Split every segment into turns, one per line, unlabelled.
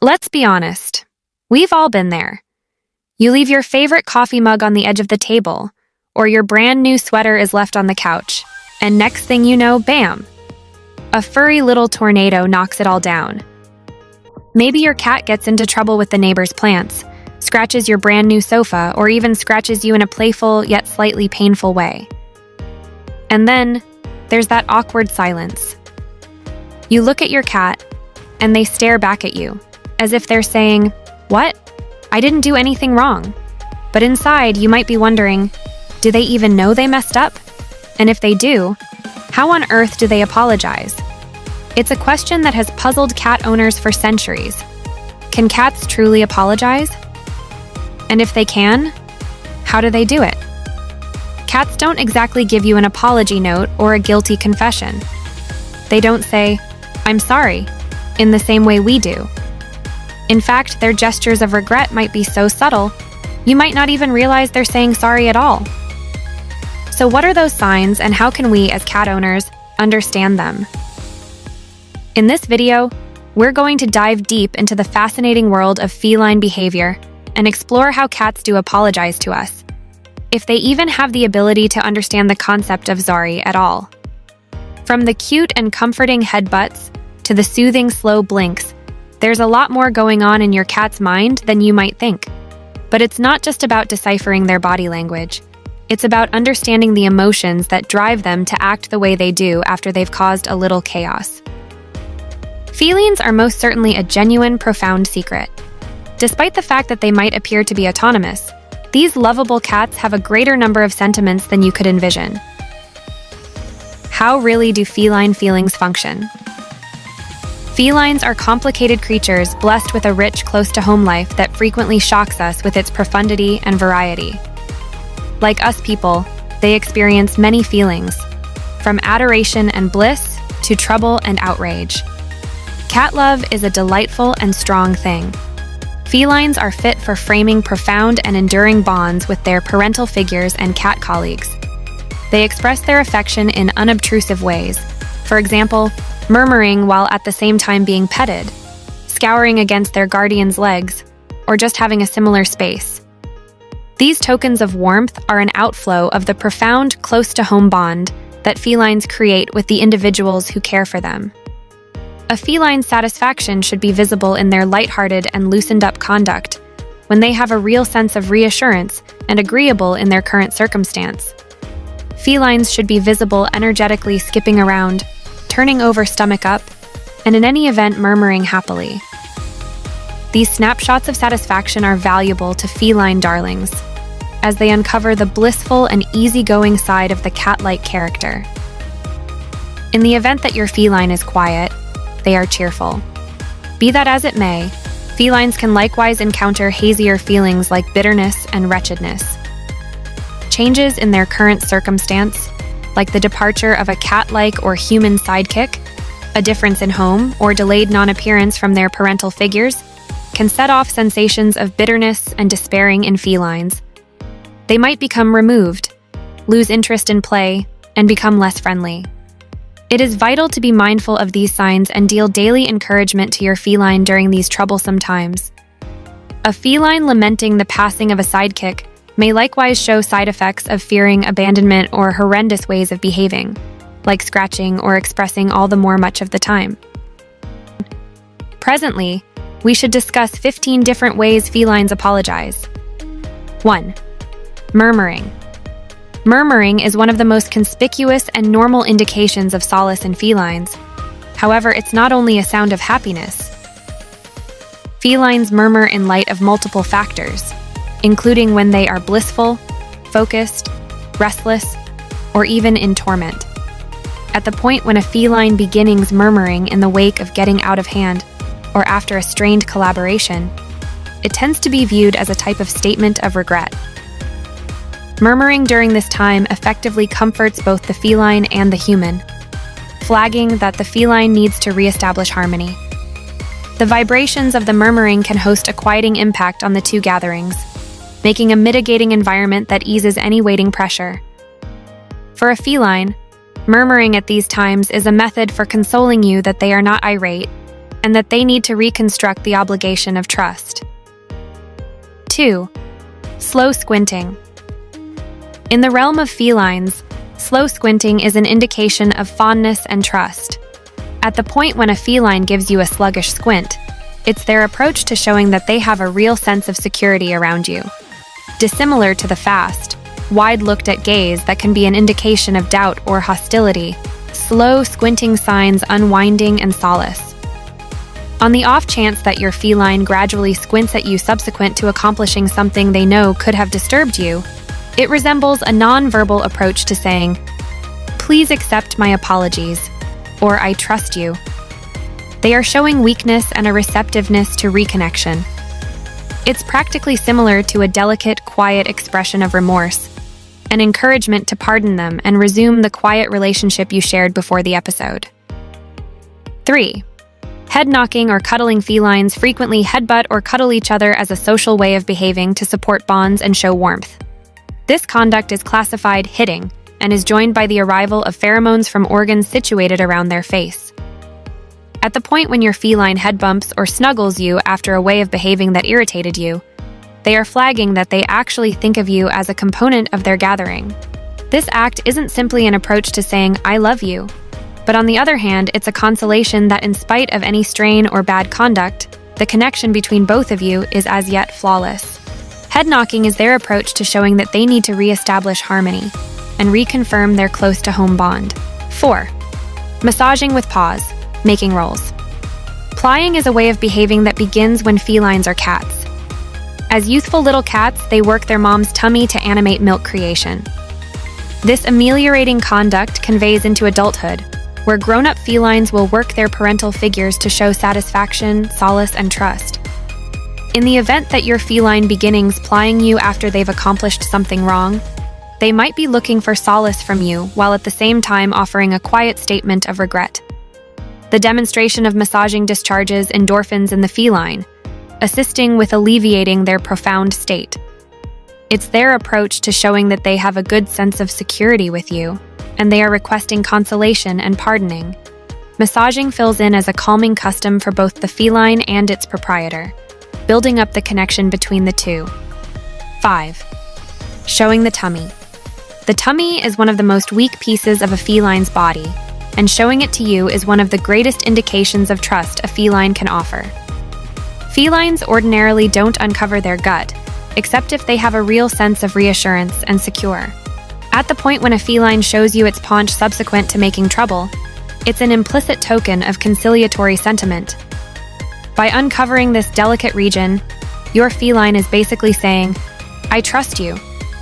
Let's be honest. We've all been there. You leave your favorite coffee mug on the edge of the table, or your brand new sweater is left on the couch, and next thing you know, bam! A furry little tornado knocks it all down. Maybe your cat gets into trouble with the neighbor's plants, scratches your brand new sofa, or even scratches you in a playful yet slightly painful way. And then, there's that awkward silence. You look at your cat, and they stare back at you, as if they're saying, "What? I didn't do anything wrong." But inside, you might be wondering, do they even know they messed up? And if they do, how on earth do they apologize? It's a question that has puzzled cat owners for centuries. Can cats truly apologize? And if they can, how do they do it? Cats don't exactly give you an apology note or a guilty confession. They don't say, "I'm sorry," in the same way we do. In fact, their gestures of regret might be so subtle, you might not even realize they're saying sorry at all. So what are those signs, and how can we, as cat owners, understand them? In this video, we're going to dive deep into the fascinating world of feline behavior and explore how cats do apologize to us, if they even have the ability to understand the concept of sorry at all. From the cute and comforting headbutts to the soothing slow blinks, there's a lot more going on in your cat's mind than you might think. But it's not just about deciphering their body language. It's about understanding the emotions that drive them to act the way they do after they've caused a little chaos. Felines are most certainly a genuine, profound secret. Despite the fact that they might appear to be autonomous, these lovable cats have a greater number of sentiments than you could envision. How really do feline feelings function? Felines are complicated creatures blessed with a rich, close-to-home life that frequently shocks us with its profundity and variety. Like us people, they experience many feelings, from adoration and bliss to trouble and outrage. Cat love is a delightful and strong thing. Felines are fit for framing profound and enduring bonds with their parental figures and cat colleagues. They express their affection in unobtrusive ways, for example, murmuring while at the same time being petted, scouring against their guardian's legs, or just having a similar space. These tokens of warmth are an outflow of the profound, close-to-home bond that felines create with the individuals who care for them. A feline's satisfaction should be visible in their lighthearted and loosened-up conduct, when they have a real sense of reassurance and agreeable in their current circumstance. Felines should be visible energetically skipping around, turning over stomach up, and in any event murmuring happily. These snapshots of satisfaction are valuable to feline darlings, as they uncover the blissful and easygoing side of the cat-like character. In the event that your feline is quiet, they are cheerful. Be that as it may, felines can likewise encounter hazier feelings like bitterness and wretchedness. Changes in their current circumstance, like the departure of a cat-like or human sidekick, a difference in home, or delayed non-appearance from their parental figures, can set off sensations of bitterness and despairing in felines. They might become removed, lose interest in play, and become less friendly. It is vital to be mindful of these signs and deal daily encouragement to your feline during these troublesome times. A feline lamenting the passing of a sidekick may likewise show side effects of fearing abandonment or horrendous ways of behaving, like scratching or expressing all the more much of the time. Presently, we should discuss 15 different ways felines apologize. 1. Murmuring. Murmuring is one of the most conspicuous and normal indications of solace in felines. However, it's not only a sound of happiness. Felines murmur in light of multiple factors, including when they are blissful, focused, restless, or even in torment. At the point when a feline begins murmuring in the wake of getting out of hand, or after a strained collaboration, it tends to be viewed as a type of statement of regret. Murmuring during this time effectively comforts both the feline and the human, flagging that the feline needs to reestablish harmony. The vibrations of the murmuring can host a quieting impact on the two gatherings, making a mitigating environment that eases any waiting pressure. For a feline, murmuring at these times is a method for consoling you that they are not irate, and that they need to reconstruct the obligation of trust. 2. Slow squinting. In the realm of felines, slow squinting is an indication of fondness and trust. At the point when a feline gives you a sluggish squint, it's their approach to showing that they have a real sense of security around you. Dissimilar to the fast, wide-looked-at gaze that can be an indication of doubt or hostility, slow squinting signs unwinding and solace. On the off chance that your feline gradually squints at you subsequent to accomplishing something they know could have disturbed you, it resembles a non-verbal approach to saying, "Please accept my apologies," or "I trust you." They are showing weakness and a receptiveness to reconnection. It's practically similar to a delicate, quiet expression of remorse, an encouragement to pardon them and resume the quiet relationship you shared before the episode. 3. Head knocking or cuddling. Felines frequently headbutt or cuddle each other as a social way of behaving to support bonds and show warmth. This conduct is classified hitting and is joined by the arrival of pheromones from organs situated around their face. At the point when your feline head bumps or snuggles you after a way of behaving that irritated you, they are flagging that they actually think of you as a component of their gathering. This act isn't simply an approach to saying, "I love you," but on the other hand, it's a consolation that in spite of any strain or bad conduct, the connection between both of you is as yet flawless. Head knocking is their approach to showing that they need to re-establish harmony and reconfirm their close-to-home bond. 4. Massaging with paws, making rolls. Plying is a way of behaving that begins when felines are cats. As youthful little cats, they work their mom's tummy to animate milk creation. This ameliorating conduct conveys into adulthood, where grown-up felines will work their parental figures to show satisfaction, solace, and trust. In the event that your feline beginnings plying you after they've accomplished something wrong, they might be looking for solace from you while at the same time offering a quiet statement of regret. The demonstration of massaging discharges endorphins in the feline, assisting with alleviating their profound state. It's their approach to showing that they have a good sense of security with you, and they are requesting consolation and pardoning. Massaging fills in as a calming custom for both the feline and its proprietor, building up the connection between the two. 5. Showing the tummy. The tummy is one of the most weak pieces of a feline's body, and showing it to you is one of the greatest indications of trust a feline can offer. Felines ordinarily don't uncover their gut, except if they have a real sense of reassurance and secure. At the point when a feline shows you its paunch subsequent to making trouble, it's an implicit token of conciliatory sentiment. By uncovering this delicate region, your feline is basically saying, "I trust you,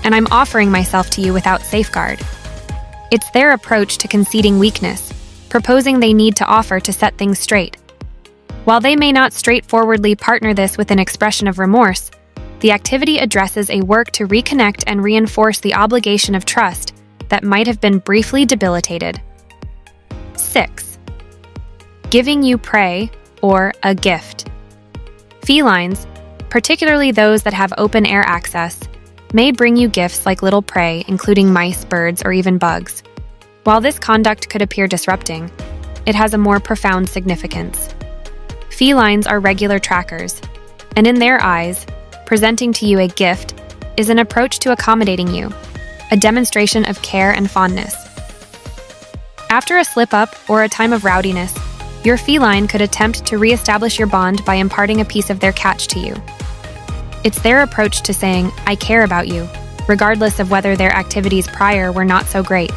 and I'm offering myself to you without safeguard." It's their approach to conceding weakness, proposing they need to offer to set things straight. While they may not straightforwardly partner this with an expression of remorse, the activity addresses a work to reconnect and reinforce the obligation of trust that might have been briefly debilitated. 6. Giving you prey or a gift. Felines, particularly those that have open-air access, may bring you gifts like little prey, including mice, birds, or even bugs. While this conduct could appear disrupting, it has a more profound significance. Felines are regular trackers, and in their eyes, presenting to you a gift is an approach to accommodating you, a demonstration of care and fondness. After a slip-up or a time of rowdiness, your feline could attempt to re-establish your bond by imparting a piece of their catch to you. It's their approach to saying, "I care about you," regardless of whether their activities prior were not so great.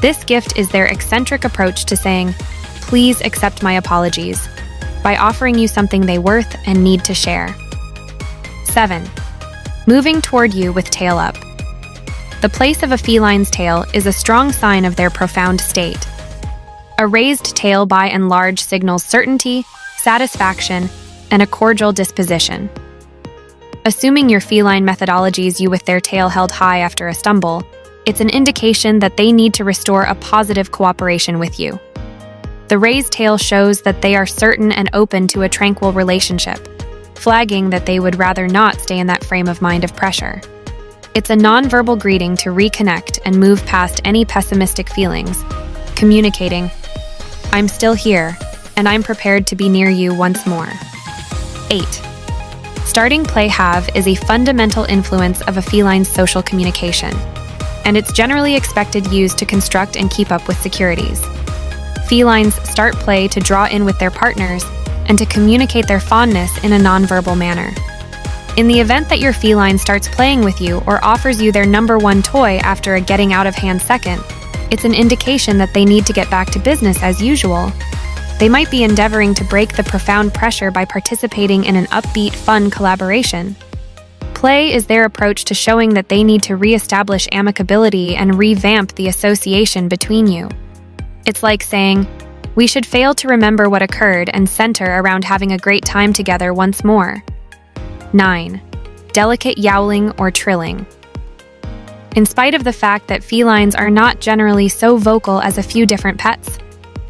This gift is their eccentric approach to saying, "Please accept my apologies," by offering you something they worth and need to share. 7. Moving toward you with tail up. The place of a feline's tail is a strong sign of their profound state. A raised tail by and large signals certainty, satisfaction, and a cordial disposition. Assuming your feline methodologies you with their tail held high after a stumble, it's an indication that they need to restore a positive cooperation with you. The raised tail shows that they are certain and open to a tranquil relationship, flagging that they would rather not stay in that frame of mind of pressure. It's a nonverbal greeting to reconnect and move past any pessimistic feelings, communicating, "I'm still here, and I'm prepared to be near you once more. 8. Starting play have is a fundamental influence of a feline's social communication, and it's generally expected used to construct and keep up with securities. Felines start play to draw in with their partners and to communicate their fondness in a nonverbal manner. In the event that your feline starts playing with you or offers you their number one toy after a getting out of hand second, it's an indication that they need to get back to business as usual. They might be endeavoring to break the profound pressure by participating in an upbeat, fun collaboration. Play is their approach to showing that they need to re-establish amicability and revamp the association between you. It's like saying, we should fail to remember what occurred and center around having a great time together once more. 9. Delicate yowling or trilling. In spite of the fact that felines are not generally so vocal as a few different pets,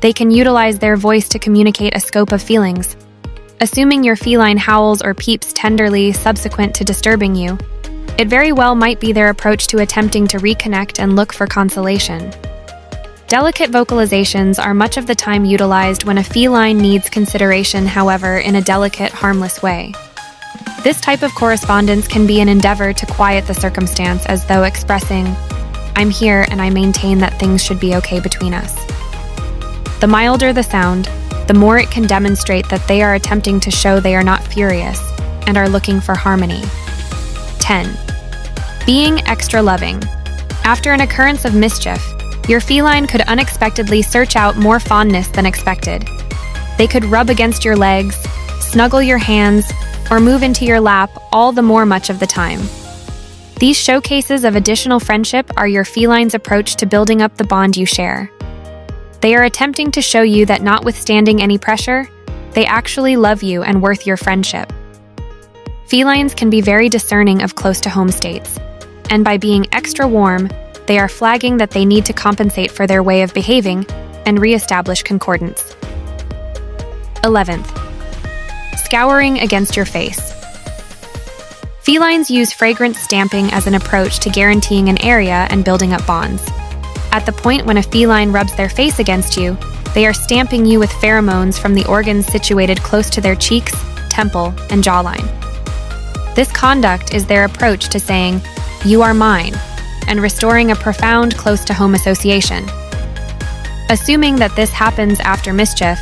they can utilize their voice to communicate a scope of feelings. Assuming your feline howls or peeps tenderly subsequent to disturbing you, it very well might be their approach to attempting to reconnect and look for consolation. Delicate vocalizations are much of the time utilized when a feline needs consideration, however, in a delicate, harmless way. This type of correspondence can be an endeavor to quiet the circumstance, as though expressing, I'm here and I maintain that things should be okay between us. The milder the sound, the more it can demonstrate that they are attempting to show they are not furious and are looking for harmony. 10. Being extra loving. After an occurrence of mischief, your feline could unexpectedly search out more fondness than expected. They could rub against your legs, snuggle your hands, or move into your lap all the more much of the time. These showcases of additional friendship are your feline's approach to building up the bond you share. They are attempting to show you that notwithstanding any pressure, they actually love you and worth your friendship. Felines can be very discerning of close-to-home states, and by being extra warm, they are flagging that they need to compensate for their way of behaving and re-establish concordance. 11th. Scouring against your face. Felines use fragrance stamping as an approach to guaranteeing an area and building up bonds. At the point when a feline rubs their face against you, they are stamping you with pheromones from the organs situated close to their cheeks, temple, and jawline. This conduct is their approach to saying, you are mine, and restoring a profound close-to-home association. Assuming that this happens after mischief,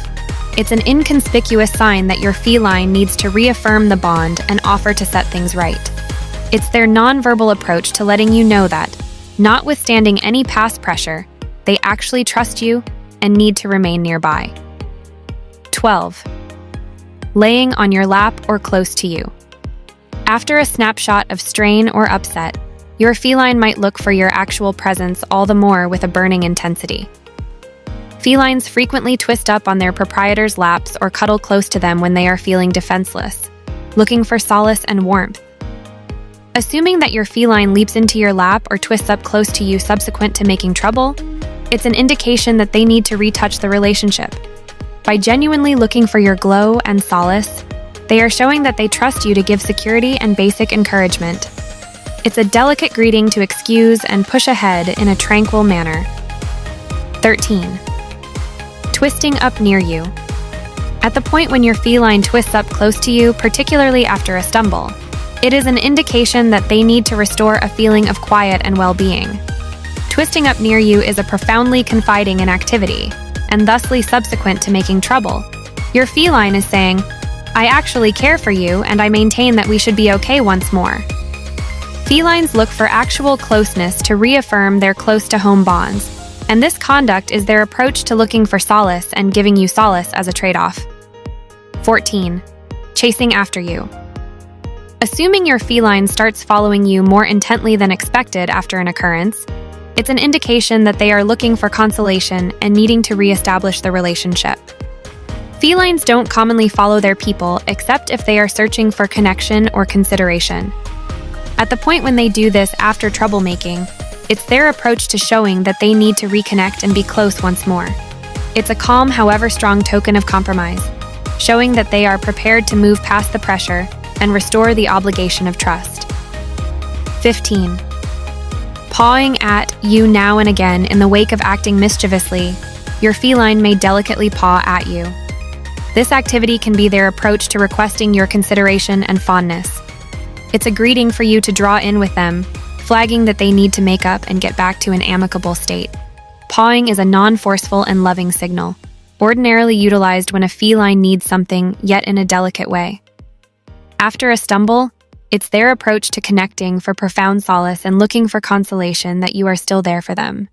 it's an inconspicuous sign that your feline needs to reaffirm the bond and offer to set things right. It's their nonverbal approach to letting you know that, notwithstanding any past pressure, they actually trust you and need to remain nearby. 12. Laying on your lap or close to you. After a snapshot of strain or upset, your feline might look for your actual presence all the more with a burning intensity. Felines frequently twist up on their proprietor's laps or cuddle close to them when they are feeling defenseless, looking for solace and warmth. Assuming that your feline leaps into your lap or twists up close to you subsequent to making trouble, it's an indication that they need to retouch the relationship. By genuinely looking for your glow and solace, they are showing that they trust you to give security and basic encouragement. It's a delicate greeting to excuse and push ahead in a tranquil manner. 13. Twisting up near you. At the point when your feline twists up close to you, particularly after a stumble, it is an indication that they need to restore a feeling of quiet and well-being. Twisting up near you is a profoundly confiding in activity, and thusly subsequent to making trouble. Your feline is saying, I actually care for you and I maintain that we should be okay once more. Felines look for actual closeness to reaffirm their close-to-home bonds, and this conduct is their approach to looking for solace and giving you solace as a trade-off. 14. Chasing after you. Assuming your feline starts following you more intently than expected after an occurrence, it's an indication that they are looking for consolation and needing to re-establish the relationship. Felines don't commonly follow their people except if they are searching for connection or consideration. At the point when they do this after troublemaking, it's their approach to showing that they need to reconnect and be close once more. It's a calm, however strong token of compromise, showing that they are prepared to move past the pressure and restore the obligation of trust. 15. Pawing at you now and again in the wake of acting mischievously, your feline may delicately paw at you. This activity can be their approach to requesting your consideration and fondness. It's a greeting for you to draw in with them, flagging that they need to make up and get back to an amicable state. Pawing is a non-forceful and loving signal, ordinarily utilized when a feline needs something, yet in a delicate way. After a stumble, it's their approach to connecting for profound solace and looking for consolation that you are still there for them.